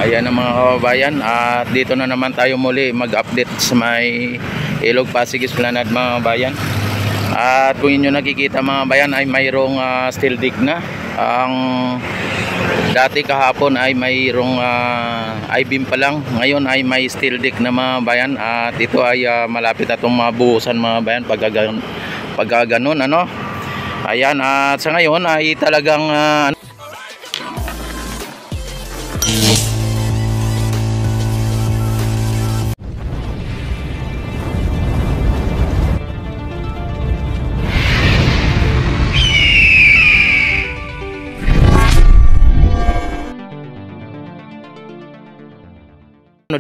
Ayan ang mga kababayan, at dito na naman tayo muli mag-update sa may Ilog Pasig Esplanade mga kababayan. At kung inyo nakikita mga kababayan ay mayroong steel dig na. Ang dati kahapon ay mayroong I-beam pa lang, ngayon ay may steel dig na mga kababayan. At ito ay malapit atong mabuhusan mga kababayan pag ganun ano. Ayan, at sa ngayon ay talagang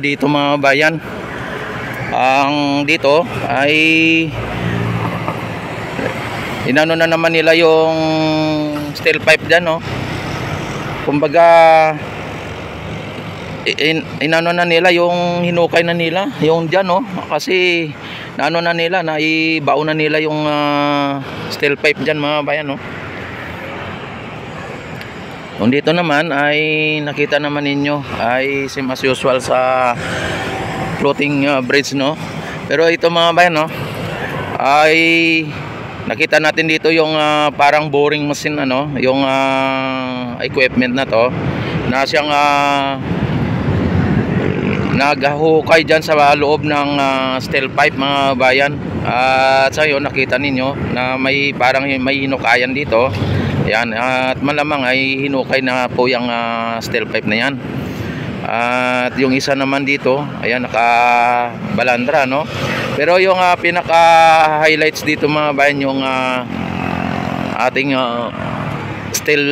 dito mga bayan, ang dito ay inano na naman nila yung steel pipe dyan, no? Kumbaga inano na nila yung hinukay na nila yung dyan, no? Kasi naano na nila, naibaon na nila yung steel pipe dyan mga bayan, no? Kung dito naman ay nakita naman ninyo ay same as usual sa floating bridge, no? Pero ito mga bayan, no, ay nakita natin dito yung parang boring machine, ano, yung equipment na to na siyang naghahukay dyan sa loob ng steel pipe mga bayan. At sa yun nakita ninyo na may parang may hinukayan dito. Yan, at malamang ay hinukay na po yung steel pipe na yan. At yung isa naman dito, ayan, nakabalandra, no? Pero yung pinaka highlights dito mga bayan, yung ating steel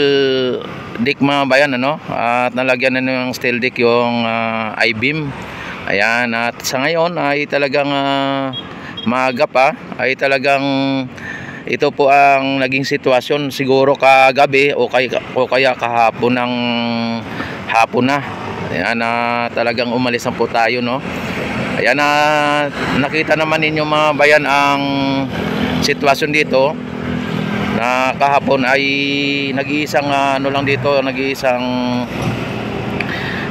deck mga bayan, ano? At nalagyan na ng steel deck yung I-beam. Ayan, at sa ngayon ay talagang maaga pa, ay talagang ito po ang naging sitwasyon siguro kagabi o kaya kahapon ng hapon na. Ayan, talagang umalis na po tayo, no? Ayan, nakita naman ninyo mga bayan ang sitwasyon dito na kahapon ay nag-iisang ano lang dito, nag-iisang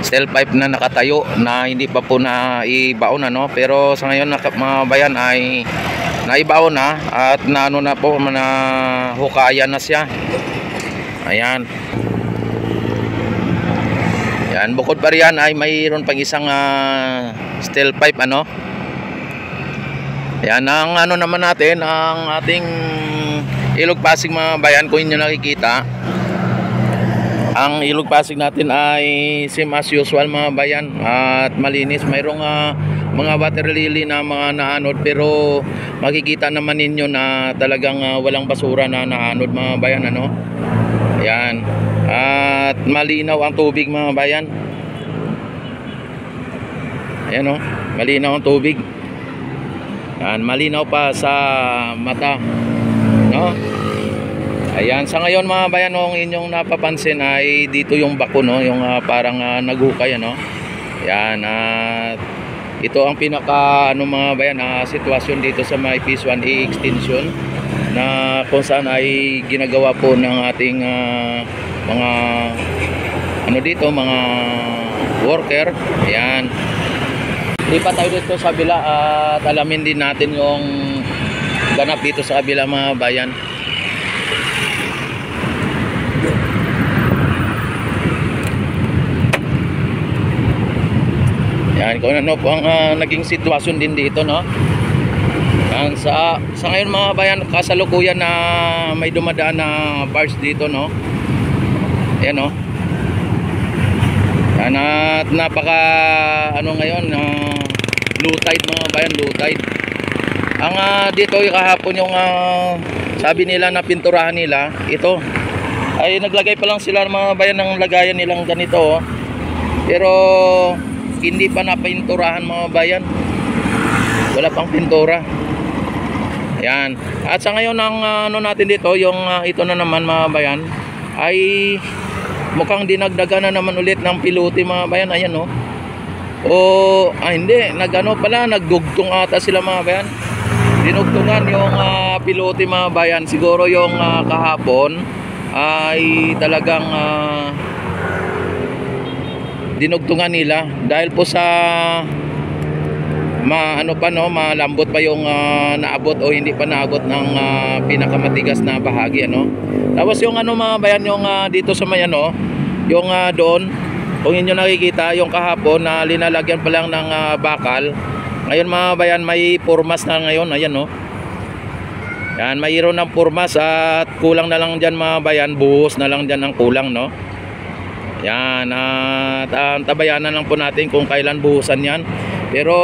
steel pipe na nakatayo na hindi pa po na ibaon, ano? Pero sa ngayon mga bayan ay naibaon na at naano na po, na hukayan na siya. Ayan. Yan, bukod pa riyan ay mayroon pang isang steel pipe, ano. Yan ang ano naman natin, ang ating Ilog Pasig mga bayan. Kung inyo nakikita, ang Ilog Pasig natin ay same as usual mga bayan, at malinis. Mayroong mga water lily na mga naanod, pero makikita naman ninyo na talagang walang basura na naanod mga bayan, ano. Ayan, at malinaw ang tubig mga bayan. Ayan, oh, malinaw ang tubig. Ayan, malinaw pa sa mata, no? Ayan, sa ngayon mga bayan, kung inyong napapansin ay dito yung bako, no, yung parang naghukay, ano. Ayan, at ito ang pinaka ano mga bayan, sitwasyon dito sa may Phase 1A extension, na kung saan ay ginagawa po ng ating mga ano dito, mga worker. Ayan, lipat tayo dito sa kabila at alamin din natin yung ganap dito sa kabila mga bayan. Yan, kung ano po ang naging sitwasyon din dito, no? Yan, sa ngayon mga bayan, kasalukuyan na may dumadaan na barge dito, no? Ayan, no? Yan, at napaka ano ngayon, low tide mga bayan, low tide. Ang dito yung kahapon yung sabi nila na pinturahan nila, ito ay naglagay pa lang sila mga bayan ng lagayan nilang ganito, oh. Pero hindi pa napinturahan mga bayan, wala pang pintura. Ayan, at sa ngayon ang ano natin dito, yung ito na naman mga bayan, ay mukhang dinagdagan na naman ulit ng pilote mga bayan. Ayan, no? O hindi, nagano pala, nagdugtong ata sila mga bayan. Dinugtungan yung pilote mga bayan. Siguro yung kahapon ay talagang dinugtungan nila dahil po sa malambot pa yung naabot o hindi pa naabot ng pinakamatigas na bahagi ano. Tapos yung mga bayan, yung dito sa may yung doon, kung inyo nakikita yung kahapon na linalagyan pa lang ng bakal, ngayon mga bayan may purmas na ngayon, ayan yan, mayroon ng purmas at kulang na lang dyan mga bayan, buhos na lang dyan ang kulang yan, at tabayanan lang po natin kung kailan buhusan yan. Pero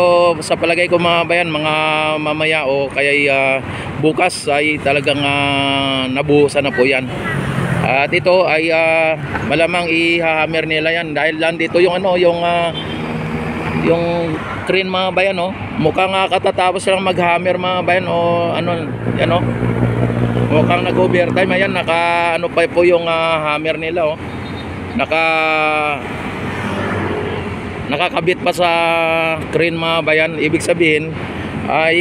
sa palagay ko mga bayan, mga mamaya o kaya bukas ay talagang nabuhusan na po yan. At ito ay malamang ihahammer nila yan dahil lang dito yung yung crane mga bayan mukhang katatapos lang maghammer mga bayan yan mukhang nag-overtime. Ayan, naka pa po yung hammer nila nakakabit pa sa crane mga bayan. Ibig sabihin ay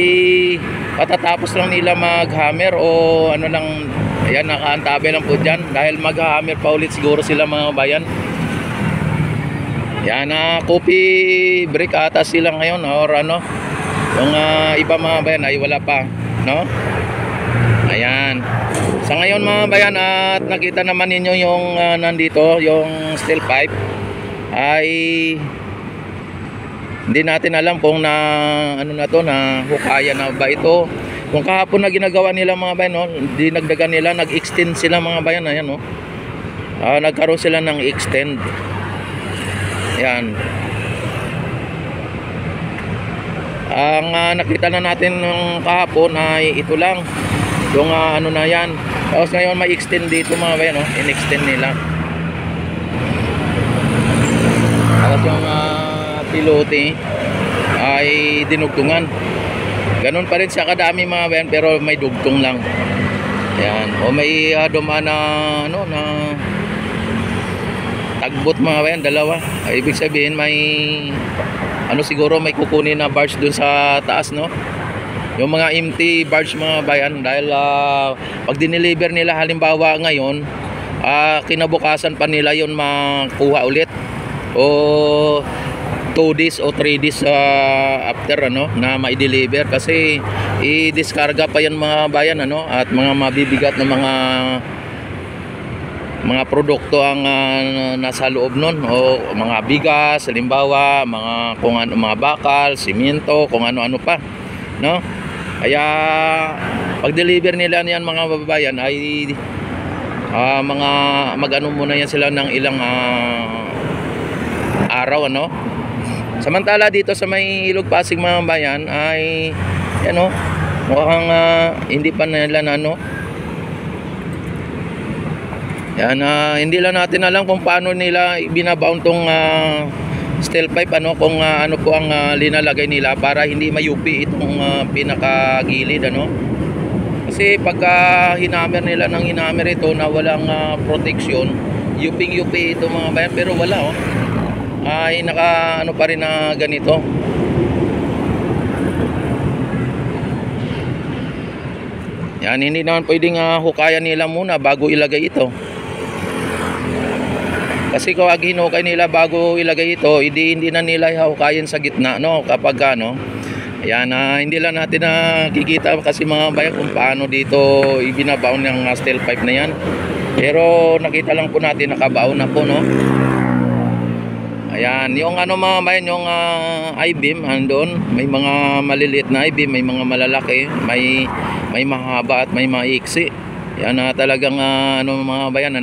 katatapos lang nila maghammer o lang. Ayan, nakaantabi lang po dyan dahil maghammer pa ulit siguro sila mga bayan. Yan, coffee break ata sila ngayon or yung iba mga bayan ay wala pa ayan. Sa ngayon mga bayan, at nakita naman ninyo yung nandito yung steel pipe ay hindi natin alam kung na hukayan na ba ito. Kung kahapon na ginagawa nila mga bayan dinagdagan nila, nag-extend sila mga bayan. Ayan nagkaroon sila ng extend. Yan. Ang nakita na natin ng kahapon ay ito lang yung na yan. Tapos ngayon may extend dito mga bayan in-extend nila. Tapos yung pilote ay dinugtungan. Ganun pa rin siya kadami mga bayan, pero may dugtong lang. Ayan, o may dumaan na tagbot mga bayan, dalawa. Ay, ibig sabihin may siguro may kukunin na barge dun sa taas yung mga empty barge mga bayan, dahil pag dineliver nila halimbawa ngayon, kinabukasan pa nila yun makuha ulit o 2 days o 3 days after na ma-deliver, kasi i-discarga pa yan mga bayan at mga mabibigat na mga produkto ang nasa loob nun, o mga bigas halimbawa, mga bakal, simento, kung ano-ano pa kaya pag deliver nila yan mga babayan ay muna yan sila ng ilang araw Samantala dito sa may Ilog Pasig mga bayan ay mukhang hindi pa nila yan, hindi lang natin alam kung paano nila binabaon tong steel pipe kung ano po ang linalagay nila para hindi mayupi itong pinakagilid kasi pagka hinamer nila ng hinamer ito na walang protection, yuping-yupi ito mga bayan, pero wala ay naka pa rin na ganito. Yan, hindi naman pwedeng hukayan nila muna bago ilagay ito, kasi kung hinukay nila bago ilagay ito, hindi na nila hukayan sa gitna kapag ayan, hindi lang natin nakikita kasi mga bayan kung paano dito ibinabaon ng steel pipe na yan, pero nakita lang po natin nakabaon na po Ayan, yung mga bayan, yung I-beam andun, may mga maliliit na I-beam, may mga malalaki, may mahaba at may maiksi. Yan talagang mga bayan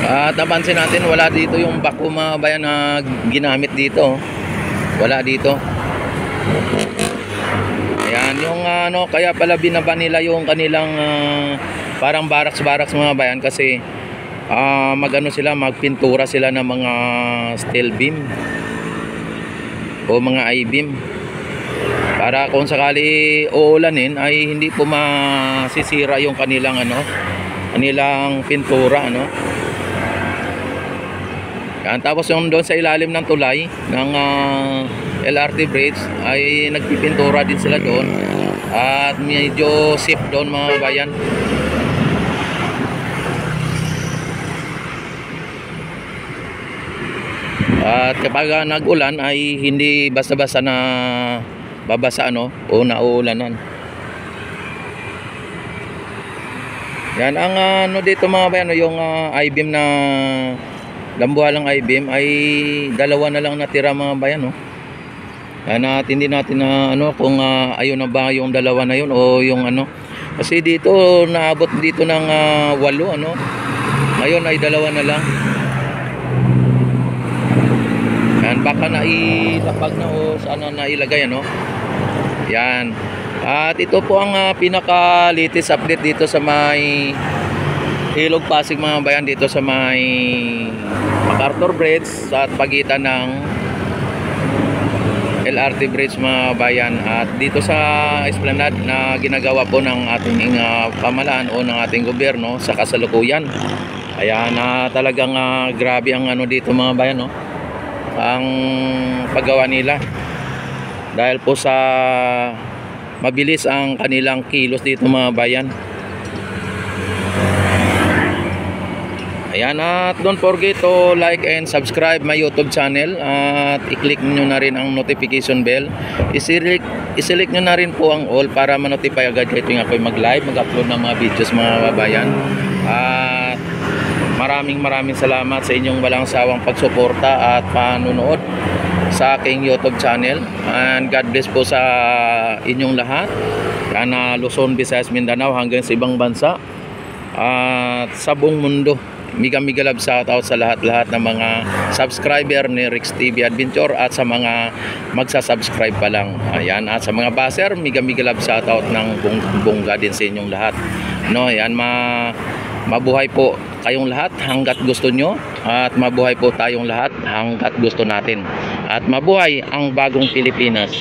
At napansin natin wala dito yung bako mga bayan na ginamit dito. Wala dito. Ayan, yung kaya pala binaba nila yung kanilang parang barracks mga bayan, kasi magpintura sila ng mga steel beam o mga I-beam para kung sakali uulanin ay hindi po masisira yung kanilang kanilang pintura Yan, tapos yung doon sa ilalim ng tulay ng LRT bridge ay nagpipintura din sila doon At medyo safe doon mga bayan. At kapag nag-ulan ay hindi basta-basta na babasa o nauulanan. Yan ang dito mga bayan, yung I-beam na lambuhalang I-beam ay dalawa na lang natira mga bayan. Yan at hindi natin na kung ayun na ba yung dalawa na yun o yung kasi dito naabot dito ng 8 ngayon ay dalawa na lang. Yan, baka nailapag na o saan na nailagay yan. At ito po ang pinaka-latest update dito sa may Ilog Pasig mga bayan, dito sa may MacArthur Bridge sa pagitan ng LRT Bridge mga bayan. At dito sa esplanade na ginagawa po ng ating pamahalaan o ng ating gobyerno sa kasalukuyan. Ayan, talagang grabe ang dito mga bayan, ang paggawa nila. Dahil po sa mabilis ang kanilang kilos dito mga bayan. Ayan, at don't forget to like and subscribe my YouTube channel at i-click nyo na rin ang notification bell. I-select nyo na rin po ang all para ma-notify agad kayo tuwing ako'y mag-live, mag-upload ng mga videos mga bayan. At maraming salamat sa inyong walang sawang pagsuporta at panunood sa aking YouTube channel. And God bless po sa inyong lahat, Luzon, Visayas, Mindanao hanggang sa ibang bansa at sa buong mundo. Mega love shout out sa lahat-lahat ng mga subscriber ni Rex TV Adventure at sa mga magsa-subscribe pa lang. Ayan, at sa mga baser, mega love shout out ng bongga din sa inyong lahat. Ayan, mabuhay po kayong lahat hanggat gusto nyo, at mabuhay po tayong lahat hanggat gusto natin, at mabuhay ang bagong Pilipinas.